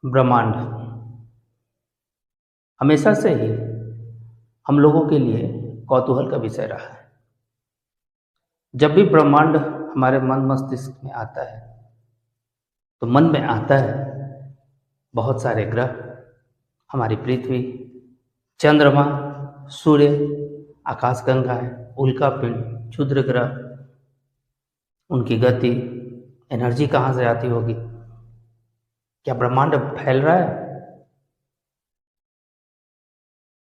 ब्रह्मांड हमेशा से ही हम लोगों के लिए कौतूहल का विषय रहा है। जब भी ब्रह्मांड हमारे मन मस्तिष्क में आता है तो मन में आता है बहुत सारे ग्रह, हमारी पृथ्वी, चंद्रमा, सूर्य, आकाशगंगाएं, उल्का पिंड, क्षुद्र ग्रह, उनकी गति, एनर्जी कहाँ से आती होगी, क्या ब्रह्मांड फैल रहा है।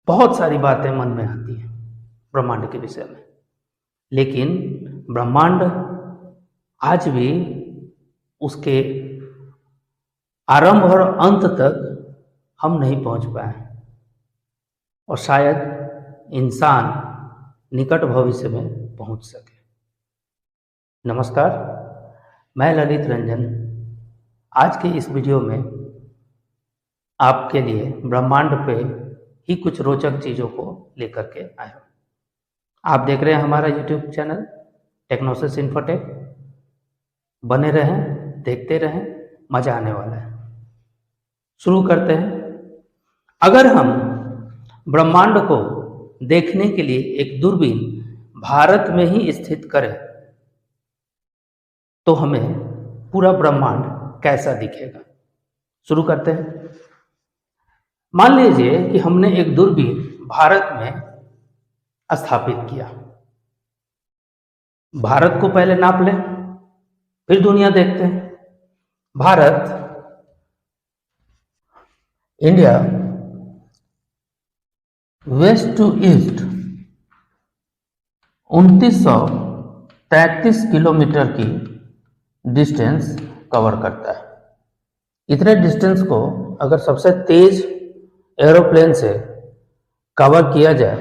बहुत सारी बातें मन में आती हैं ब्रह्मांड के विषय में, लेकिन ब्रह्मांड आज भी उसके आरंभ और अंत तक हम नहीं पहुंच पाए और शायद इंसान निकट भविष्य में पहुंच सके। नमस्कार, मैं ललित रंजन आज के इस वीडियो में आपके लिए ब्रह्मांड पे ही कुछ रोचक चीज़ों को लेकर के आया हूँ। आप देख रहे हैं हमारा YouTube चैनल टेक्नोसिस इन्फोटेक। बने रहें, देखते रहें, मज़ा आने वाला है। शुरू करते हैं। अगर हम ब्रह्मांड को देखने के लिए एक दूरबीन भारत में ही स्थित करें तो हमें पूरा ब्रह्मांड कैसा दिखेगा। शुरू करते हैं। मान लीजिए कि हमने एक दूरबीन भारत में स्थापित किया। भारत को पहले नाप लें, फिर दुनिया देखते हैं। Bharat, India, west to east 2933 kilometre की डिस्टेंस कवर करता है। इतने डिस्टेंस को अगर सबसे तेज एरोप्लेन से कवर किया जाए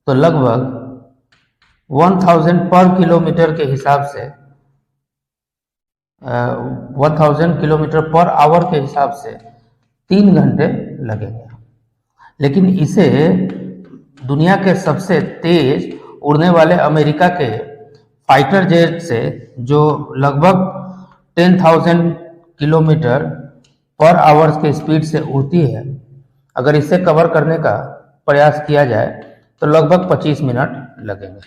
तो लगभग 1000 पर किलोमीटर के हिसाब से 1000 किलोमीटर पर आवर के हिसाब से 3 घंटे लगेंगे। लेकिन इसे दुनिया के सबसे तेज उड़ने वाले अमेरिका के फाइटर जेट से, जो लगभग 10,000 किलोमीटर पर आवर के स्पीड से उड़ती है, अगर इसे कवर करने का प्रयास किया जाए तो लगभग 25 मिनट लगेंगे।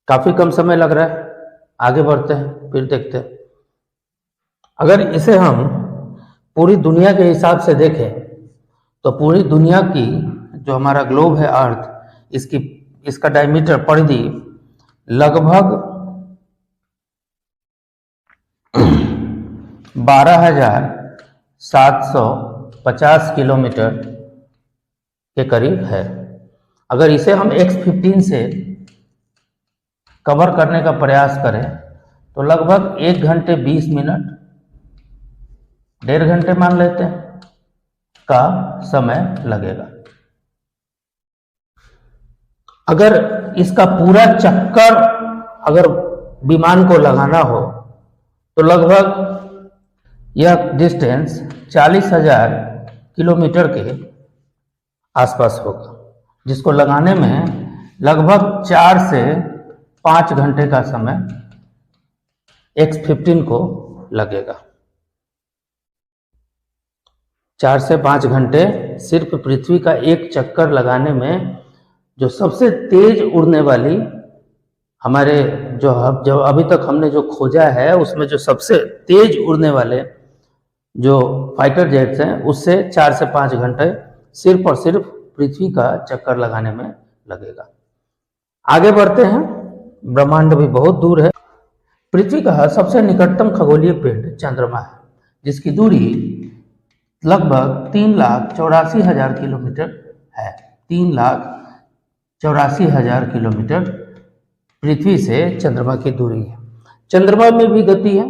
काफ़ी कम समय लग रहा है। आगे बढ़ते हैं, फिर देखते हैं। अगर इसे हम पूरी दुनिया के हिसाब से देखें तो पूरी दुनिया की जो हमारा ग्लोब है अर्थ, इसका डायमीटर, परिधि लगभग 12,750 किलोमीटर के करीब है। अगर इसे हम X-15 से कवर करने का प्रयास करें तो लगभग 1 घंटे 20 मिनट, 1.5 घंटे मान लेते हैं, का समय लगेगा। अगर इसका पूरा चक्कर अगर विमान को लगाना हो तो लगभग यह डिस्टेंस 40,000 किलोमीटर के आसपास होगा, जिसको लगाने में लगभग 4 से 5 घंटे का समय X-15 को लगेगा। 4 से 5 घंटे सिर्फ पृथ्वी का एक चक्कर लगाने में। जो सबसे तेज उड़ने वाली हमारे जो अभी तक हमने जो खोजा है, उसमें जो सबसे तेज उड़ने वाले जो फाइटर जेट्स हैं, उससे 4 से 5 घंटे सिर्फ और सिर्फ पृथ्वी का चक्कर लगाने में लगेगा। आगे बढ़ते हैं। ब्रह्मांड भी बहुत दूर है। पृथ्वी का सबसे निकटतम खगोलीय पिंड चंद्रमा है, जिसकी दूरी लगभग 3,84,000 किलोमीटर है। 3,84,000 किलोमीटर पृथ्वी से चंद्रमा की दूरी है। चंद्रमा में भी गति है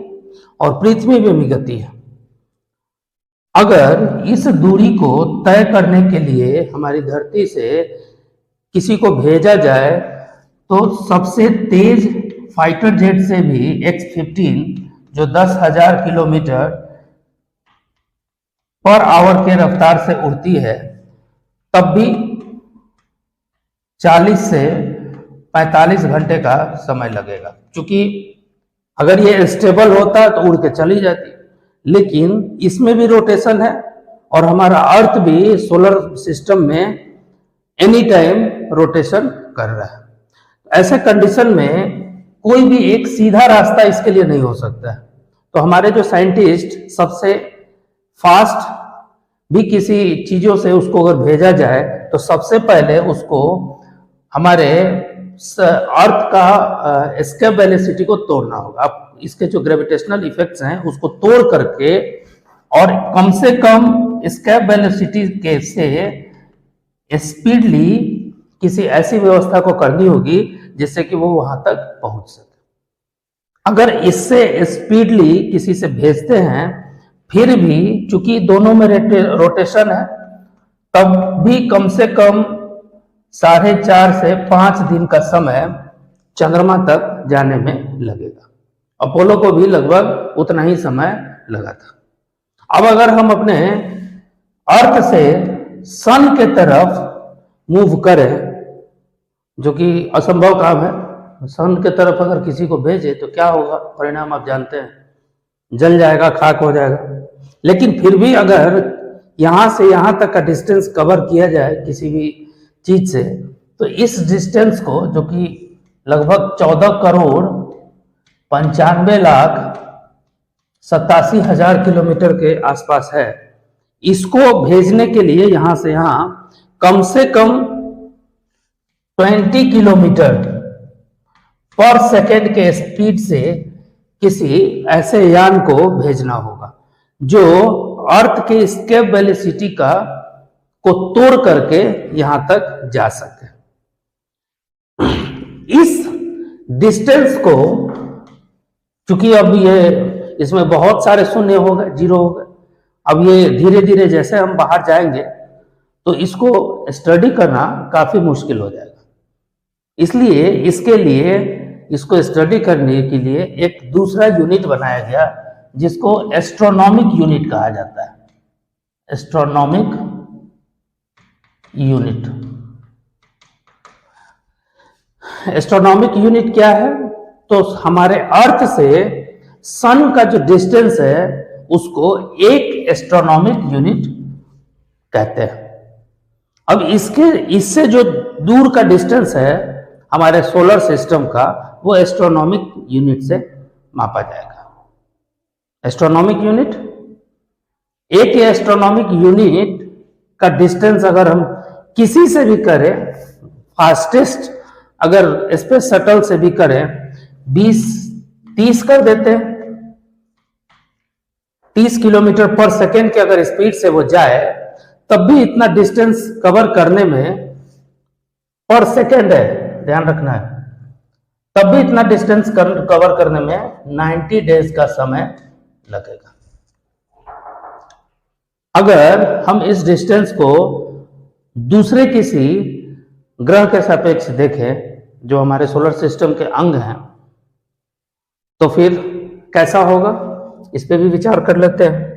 और पृथ्वी में भी गति है। अगर इस दूरी को तय करने के लिए हमारी धरती से किसी को भेजा जाए तो सबसे तेज फाइटर जेट से भी X-15, जो 10,000 किलोमीटर पर आवर के रफ्तार से उड़ती है, तब भी 40 से 45 घंटे का समय लगेगा। क्योंकि अगर ये स्टेबल होता तो उड़ के चली जाती, लेकिन इसमें भी रोटेशन है और हमारा अर्थ भी सोलर सिस्टम में एनी टाइम रोटेशन कर रहा है। ऐसे कंडीशन में कोई भी एक सीधा रास्ता इसके लिए नहीं हो सकता है। तो हमारे जो साइंटिस्ट सबसे फास्ट भी किसी चीजों से उसको अगर भेजा जाए तो सबसे पहले उसको हमारे अर्थ का एस्केप वेलोसिटी को तोड़ना होगा। अब इसके जो ग्रेविटेशनल इफेक्ट्स हैं उसको तोड़ करके और कम से कम एस्केप वेलोसिटी के से स्पीडली किसी ऐसी व्यवस्था को करनी होगी जिससे कि वो वहां तक पहुंच सके। अगर इससे स्पीडली किसी से भेजते हैं फिर भी चूंकि दोनों में रोटेशन है, तब भी कम से कम 4.5 से 5 दिन का समय चंद्रमा तक जाने में लगेगा। अपोलो को भी लगभग उतना ही समय लगा था। अब अगर हम अपने अर्थ से सन के तरफ मूव करें, जो कि असंभव काम है, सन के तरफ अगर किसी को भेजे तो क्या होगा, परिणाम आप जानते हैं, जल जाएगा, खाक हो जाएगा। लेकिन फिर भी अगर यहां से यहां तक का डिस्टेंस कवर किया जाए किसी भी चीज से, तो इस डिस्टेंस को, जो कि लगभग 14,95,87,000 किलोमीटर के आसपास है, इसको भेजने के लिए यहां से यहां कम से कम 20 किलोमीटर पर सेकेंड के स्पीड से किसी ऐसे यान को भेजना होगा जो अर्थ के एस्केप वेलोसिटी को तोड़ करके यहां तक जा सके। इस डिस्टेंस को, चूंकि अब ये इसमें बहुत सारे शून्य हो गए, जीरो हो गए, अब ये धीरे धीरे जैसे हम बाहर जाएंगे तो इसको स्टडी करना काफी मुश्किल हो जाएगा। इसलिए इसके लिए, इसको स्टडी करने के लिए एक दूसरा यूनिट बनाया गया जिसको एस्ट्रोनॉमिक यूनिट कहा जाता है। Astronomic unit. एस्ट्रोनॉमिक यूनिट क्या है? तो हमारे अर्थ से सन का जो डिस्टेंस है उसको एक एस्ट्रोनॉमिक यूनिट कहते हैं। अब इससे जो दूर का डिस्टेंस है हमारे सोलर सिस्टम का, वो एस्ट्रोनॉमिक यूनिट से मापा जाएगा। एस्ट्रोनॉमिक यूनिट, एक एस्ट्रोनॉमिक यूनिट का डिस्टेंस अगर हम किसी से भी करें, फास्टेस्ट अगर स्पेस शटल से भी करें, 20-30 कर देते हैं, 30 किलोमीटर पर सेकेंड के अगर स्पीड से वो जाए, तब भी इतना डिस्टेंस कवर करने में, पर सेकेंड है, ध्यान रखना है, तब भी इतना डिस्टेंस कवर करने में 90 डेज का समय लगेगा। अगर हम इस डिस्टेंस को दूसरे किसी ग्रह के सापेक्ष देखें जो हमारे सोलर सिस्टम के अंग हैं, तो फिर कैसा होगा, इस पे भी विचार कर लेते हैं।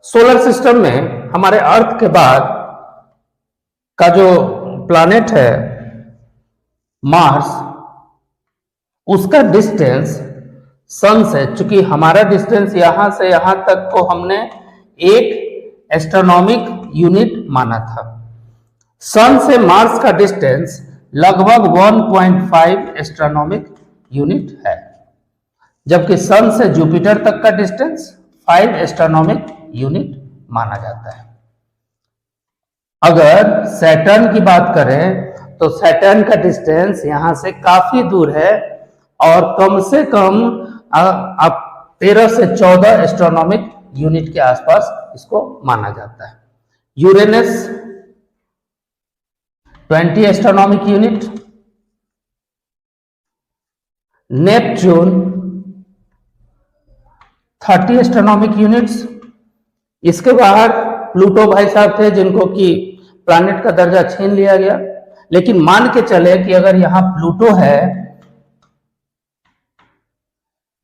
सोलर सिस्टम में हमारे अर्थ के बाद का जो प्लैनेट है मार्स, उसका डिस्टेंस सन से, चूंकि हमारा डिस्टेंस यहां से यहां तक को हमने एक एस्ट्रोनॉमिक यूनिट माना था, सन से मार्स का डिस्टेंस लगभग 1.5 एस्ट्रोनॉमिक यूनिट है, जबकि सन से जुपिटर तक का डिस्टेंस 5 एस्ट्रोनॉमिक यूनिट माना जाता है। अगर सैटर्न की बात करें तो सैटर्न का डिस्टेंस यहां से काफी दूर है और कम से कम 13 से 14 एस्ट्रोनॉमिक यूनिट के आसपास इसको माना जाता है। Uranus 20 astronomic unit, Neptune 30 astronomic units. इसके बाहर प्लूटो भाई साहब थे जिनको कि प्लैनेट का दर्जा छीन लिया गया, लेकिन मान के चले कि अगर यहां प्लूटो है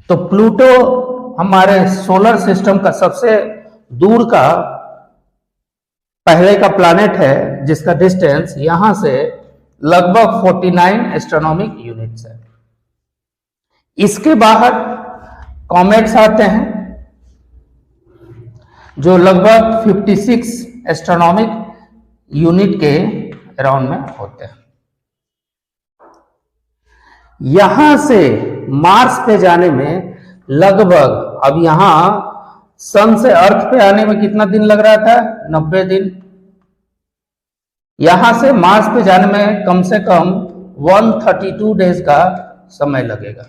तो प्लूटो हमारे सोलर सिस्टम का सबसे दूर का पहले का प्लैनेट है जिसका डिस्टेंस यहां से लगभग 49 एस्ट्रोनॉमिक यूनिट्स है। इसके बाहर कॉमेट्स आते हैं जो लगभग 56 एस्ट्रोनॉमिक यूनिट के अराउंड में होते हैं। यहां से मार्स पे जाने में लगभग, अब यहां सन से अर्थ पे आने में कितना दिन लग रहा था? 90 दिन। यहां से मार्स पे जाने में कम से कम 132 डेज का समय लगेगा,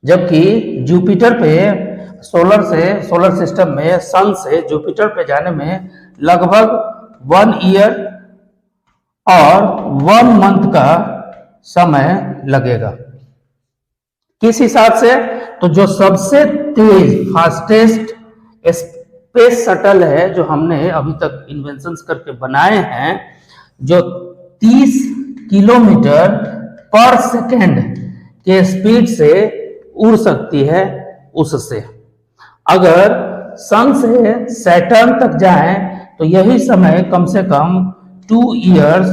जबकि जुपिटर पे सोलर सिस्टम में सन से जुपिटर पे जाने में लगभग 1 ईयर और 1 मंथ का समय लगेगा। किस हिसाब से? तो जो सबसे तेज फास्टेस्ट स्पेस शटल है जो हमने अभी तक इन्वेंशंस करके बनाए हैं, जो 30 किलोमीटर पर सेकेंड के स्पीड से उड़ सकती है, उससे अगर सन से सैटर्न तक जाएं तो यही समय कम से कम 2 इयर्स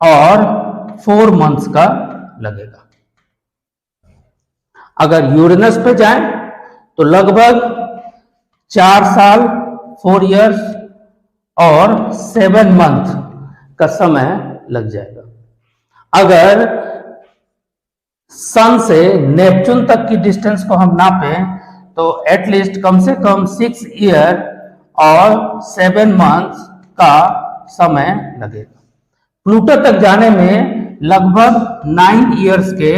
और 4 मंथ्स का लगेगा। अगर यूरेनस पे जाएं तो लगभग 4 साल 4 इयर्स और 7 मंथ का समय लग जाएगा। अगर सन से नेपच्यून तक की डिस्टेंस को हम नापें तो एटलीस्ट कम से कम 6 ईयर और 7 मंथ्स का समय लगेगा। प्लूटो तक जाने में लगभग 9 इयर्स के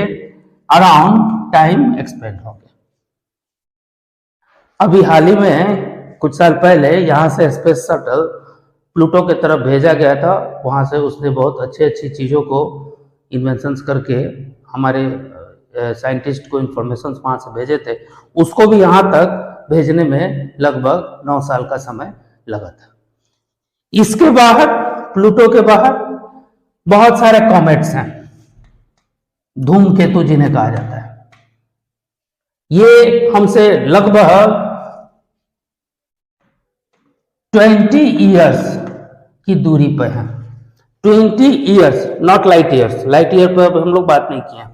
अराउंड टाइम एक्सपेंड हो गया। अभी हाल ही में कुछ साल पहले यहां से स्पेस शटल प्लूटो की तरफ भेजा गया था। वहां से उसने बहुत अच्छी चीज़ों को इन्वेंशंस करके हमारे साइंटिस्ट को इंफॉर्मेशन वहां से भेजे थे। उसको भी यहां तक भेजने में लगभग 9 साल का समय लगा था। इसके बाहर, प्लूटो के बाहर बहुत सारे कॉमेट्स हैं, धूमकेतु जिन्हें कहा जाता है। ये हमसे लगभग 20 इयर्स की दूरी पर है। 20 years, not light years. Light year पर हम लोग बात नहीं किए।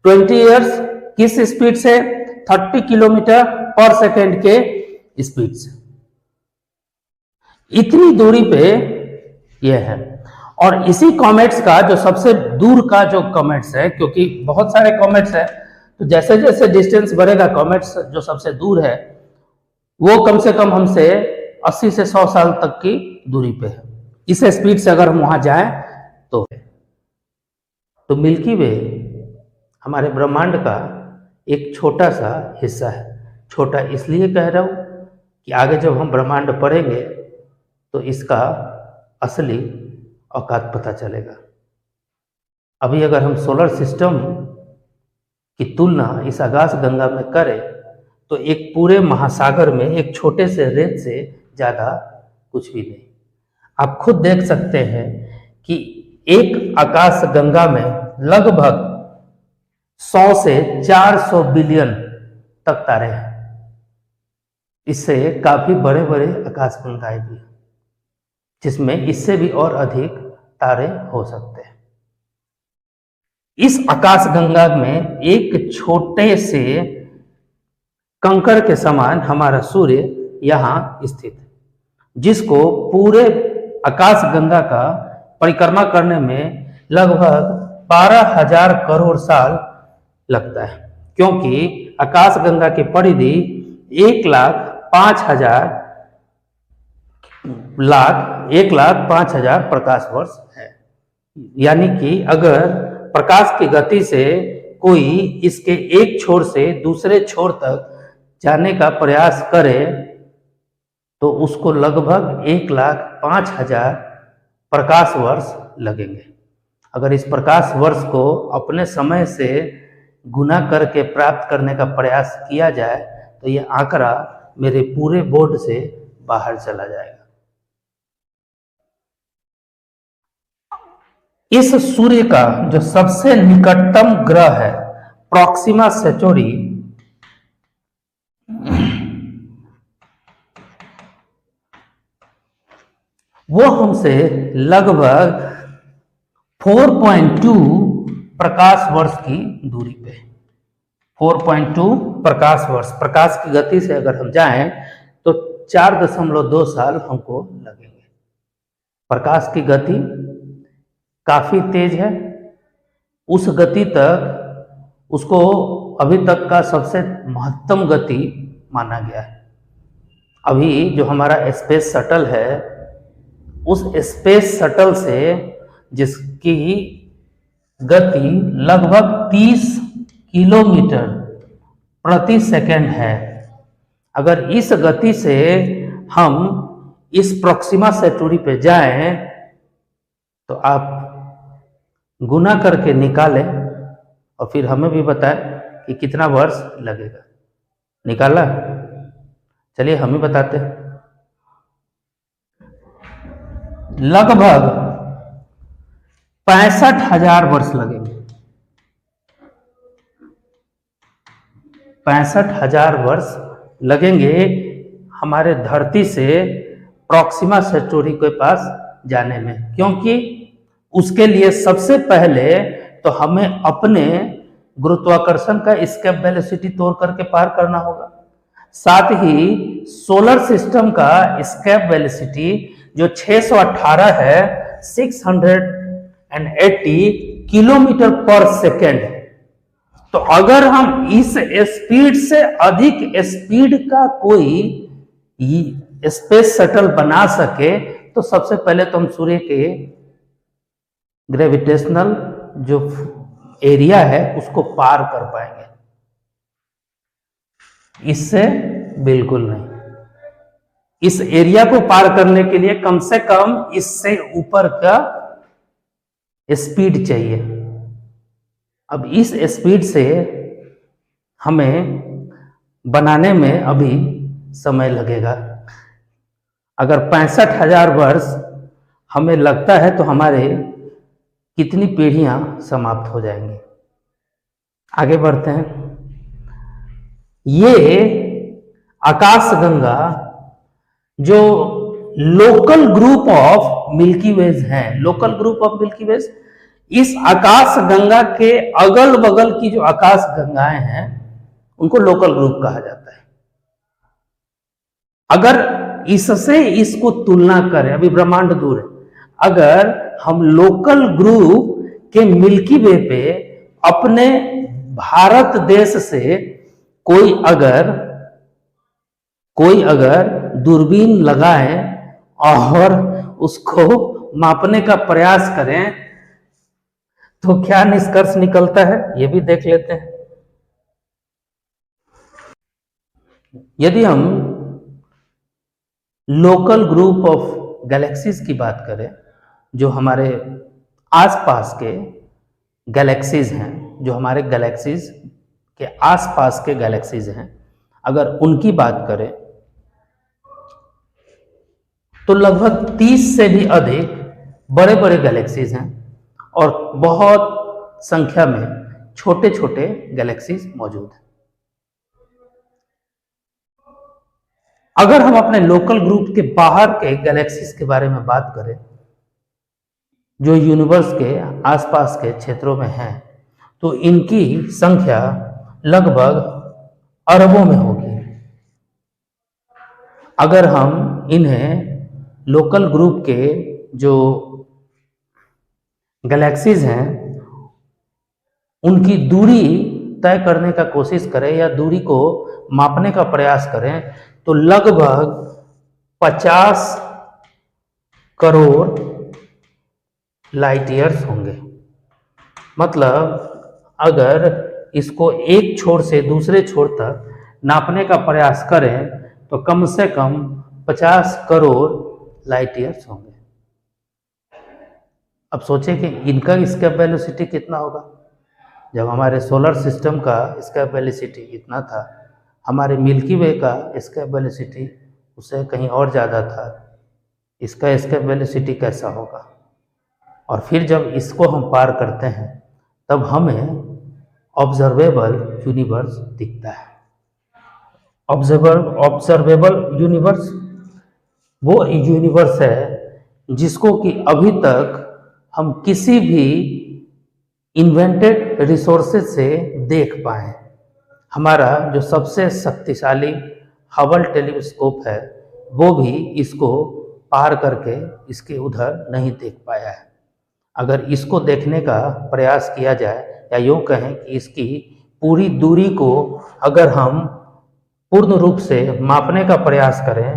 20 इयर्स किस स्पीड से? 30 किलोमीटर पर सेकेंड के स्पीड से। इतनी दूरी पे यह है। और इसी कॉमेट्स का जो सबसे दूर का जो कॉमेट्स है, क्योंकि बहुत सारे कॉमेट्स है, तो जैसे जैसे डिस्टेंस बढ़ेगा, कॉमेट्स जो सबसे दूर है वो कम से कम हमसे 80 से 100 साल तक की दूरी पे है। इस स्पीड से अगर हम वहां जाएं तो मिल्की वे हमारे ब्रह्मांड का एक छोटा सा हिस्सा है। छोटा इसलिए कह रहा हूं कि आगे जब हम ब्रह्मांड पढ़ेंगे तो इसका असली औकात पता चलेगा। अभी अगर हम सोलर सिस्टम की तुलना इस आकाश गंगा में करें तो एक पूरे महासागर में एक छोटे से रेत से ज़्यादा कुछ भी नहीं। आप खुद देख सकते हैं कि एक आकाश गंगा में लगभग 100 से 400 बिलियन तक तारे हैं। इससे काफी बड़े बड़े आकाश गंगाएं भी हैं, जिसमें इससे भी और अधिक तारे हो सकते हैं। इस आकाश गंगा में एक छोटे से कंकड़ के समान हमारा सूर्य यहाँ स्थित है, जिसको पूरे आकाश गंगा का परिक्रमा करने में लगभग 12,000 करोड़ साल लगता है, क्योंकि आकाश गंगा की परिधि 1,05,000 प्रकाश वर्ष है। यानी कि अगर प्रकाश की गति से कोई इसके एक छोर से दूसरे छोर तक जाने का प्रयास करे तो उसको लगभग 1,05,000 प्रकाश वर्ष लगेंगे। अगर इस प्रकाश वर्ष को अपने समय से गुना करके प्राप्त करने का प्रयास किया जाए तो यह आंकड़ा मेरे पूरे बोर्ड से बाहर चला जाएगा। इस सूर्य का जो सबसे निकटतम ग्रह है प्रॉक्सिमा सेंचुरी, वो हमसे लगभग 4.2 प्रकाश वर्ष की दूरी पे है। 4.2 प्रकाश वर्ष। प्रकाश की गति से अगर हम जाएं तो 4.2 साल हमको लगेंगे। प्रकाश की गति काफी तेज है। उस गति तक उसको अभी तक का सबसे महत्तम गति माना गया है। अभी जो हमारा स्पेस शटल है, उस स्पेस शटल से जिसकी गति लगभग 30 किलोमीटर प्रति सेकंड है, अगर इस गति से हम इस प्रोक्सिमा सेंटूरी पे जाएं तो आप गुना करके निकालें और फिर हमें भी बताएं कि कितना वर्ष लगेगा। निकाला? चलिए हम ही बताते हैं। लगभग 65,000 वर्ष लगेंगे। 65,000 वर्ष लगेंगे हमारे धरती से प्रोक्सिमा सेंटूरी के पास जाने में, क्योंकि उसके लिए सबसे पहले तो हमें अपने गुरुत्वाकर्षण का एस्केप वेलोसिटी तोड़ करके पार करना होगा। साथ ही सोलर सिस्टम का एस्केप वेलोसिटी जो 618 है, 680 किलोमीटर पर सेकेंड है। तो अगर हम इस स्पीड से अधिक स्पीड का कोई स्पेस शटल बना सके तो सबसे पहले तो हम सूर्य के ग्रेविटेशनल जो एरिया है उसको पार कर पाएंगे। इससे बिल्कुल नहीं। इस एरिया को पार करने के लिए कम से कम इससे ऊपर का स्पीड चाहिए। अब इस स्पीड से हमें बनाने में अभी समय लगेगा। अगर 65,000 वर्ष हमें लगता है तो हमारे कितनी पीढ़ियां समाप्त हो जाएंगी। आगे बढ़ते हैं। ये आकाशगंगा जो local group of milky Ways हैं, local group of milky Ways, इस आकाशगंगा के अगल बगल की जो आकाशगंगाएं हैं उनको लोकल ग्रुप कहा जाता है। अगर इससे इसको तुलना करें, अभी ब्रह्मांड दूर है, अगर हम लोकल ग्रुप के मिल्की वे पे अपने भारत देश से कोई अगर दूरबीन लगाएं और उसको मापने का प्रयास करें तो क्या निष्कर्ष निकलता है, ये भी देख लेते हैं। यदि हम लोकल ग्रुप ऑफ गैलेक्सीज की बात करें, जो हमारे आसपास के गैलेक्सीज हैं, जो हमारे गैलेक्सीज के आसपास के गैलेक्सीज हैं, अगर उनकी बात करें तो लगभग 30 से भी अधिक बड़े बड़े गैलेक्सीज हैं और बहुत संख्या में छोटे छोटे गैलेक्सीज मौजूद हैं। अगर हम अपने लोकल ग्रुप के बाहर के गैलेक्सीज के बारे में बात करें जो यूनिवर्स के आसपास के क्षेत्रों में हैं, तो इनकी संख्या लगभग अरबों में होगी। अगर हम इन्हें लोकल ग्रुप के जो गैलेक्सीज हैं उनकी दूरी तय करने का कोशिश करें या दूरी को मापने का प्रयास करें तो लगभग 50 करोड़ लाइट ईयर्स होंगे। मतलब अगर इसको एक छोर से दूसरे छोर तक नापने का प्रयास करें तो कम से कम 50 करोड़ लाइट ईयर्स होंगे। अब सोचें कि इनका एस्केप वेलोसिटी कितना होगा। जब हमारे सोलर सिस्टम का एस्केप वेलोसिटी इतना था, हमारे मिल्की वे का एस्केप वेलोसिटी उससे कहीं और ज़्यादा था। इसका एस्केप वेलोसिटी कैसा होगा? और फिर जब इसको हम पार करते हैं तब हमें ऑब्जर्वेबल यूनिवर्स दिखता है। ऑब्जर्वेबल यूनिवर्स वो यूनिवर्स है जिसको कि अभी तक हम किसी भी इन्वेंटेड रिसोर्सेज से देख पाए। हमारा जो सबसे शक्तिशाली हबल टेलीस्कोप है वो भी इसको पार करके इसके उधर नहीं देख पाया है। अगर इसको देखने का प्रयास किया जाए या यूँ कहें कि इसकी पूरी दूरी को अगर हम पूर्ण रूप से मापने का प्रयास करें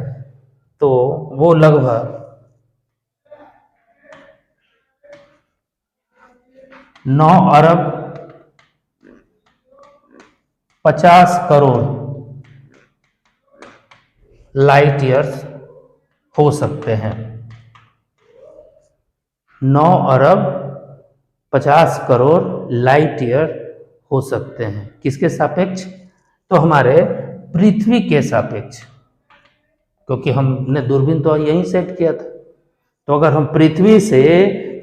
तो वो लगभग 9 अरब 50 करोड़ लाइट ईयर्स हो सकते हैं। 9 अरब 50 करोड़ लाइट ईयर हो सकते हैं। किसके सापेक्ष? तो हमारे पृथ्वी के सापेक्ष, क्योंकि हमने दूरबीन तो यहीं सेट किया था। तो अगर हम पृथ्वी से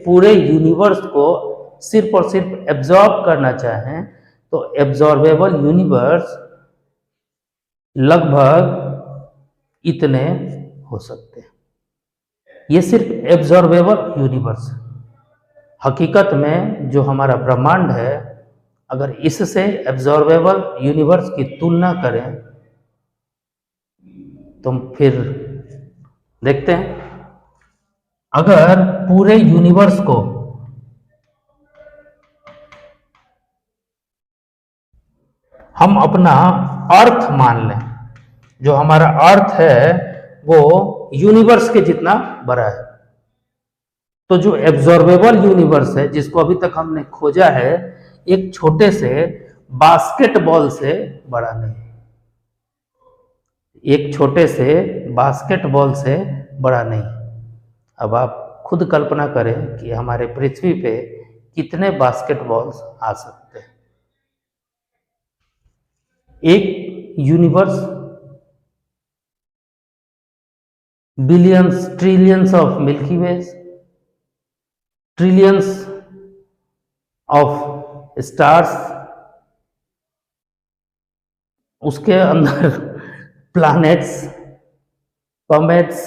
पूरे यूनिवर्स को सिर्फ और सिर्फ एब्जॉर्ब करना चाहें तो एब्जॉर्बेबल यूनिवर्स लगभग इतने हो सकते हैं। ये सिर्फ एब्जॉर्बेबल यूनिवर्स है। हकीकत में जो हमारा ब्रह्मांड है, अगर इससे एब्जॉर्बेबल यूनिवर्स की तुलना करें तो फिर देखते हैं, अगर पूरे यूनिवर्स को हम अपना अर्थ मान लें, जो हमारा अर्थ है वो यूनिवर्स के जितना बड़ा है, तो जो एब्जॉर्बेबल यूनिवर्स है जिसको अभी तक हमने खोजा है, एक छोटे से बास्केटबॉल से बड़ा नहीं, एक छोटे से बास्केटबॉल से बड़ा नहीं। अब आप खुद कल्पना करें कि हमारे पृथ्वी पे कितने बास्केटबॉल्स आ सकते हैं। एक universe billions trillions of milky ways, trillions of stars, उसके अंदर प्लैनेट्स, कॉमेट्स,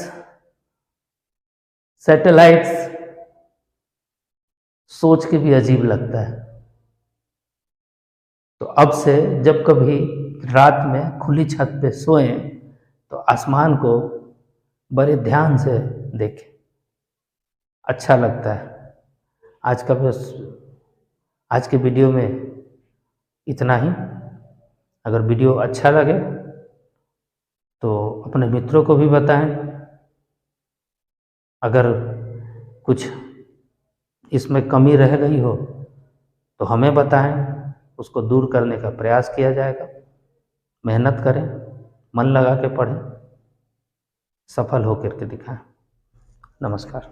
सैटेलाइट्स, सोच के भी अजीब लगता है। तो अब से जब कभी रात में खुली छत पे सोएं तो आसमान को बड़े ध्यान से देखें, अच्छा लगता है। आज के वीडियो में इतना ही। अगर वीडियो अच्छा लगे तो अपने मित्रों को भी बताएं। अगर कुछ इसमें कमी रह गई हो तो हमें बताएं, उसको दूर करने का प्रयास किया जाएगा। मेहनत करें, मन लगा के पढ़ें, सफल होकर के दिखाएं। नमस्कार।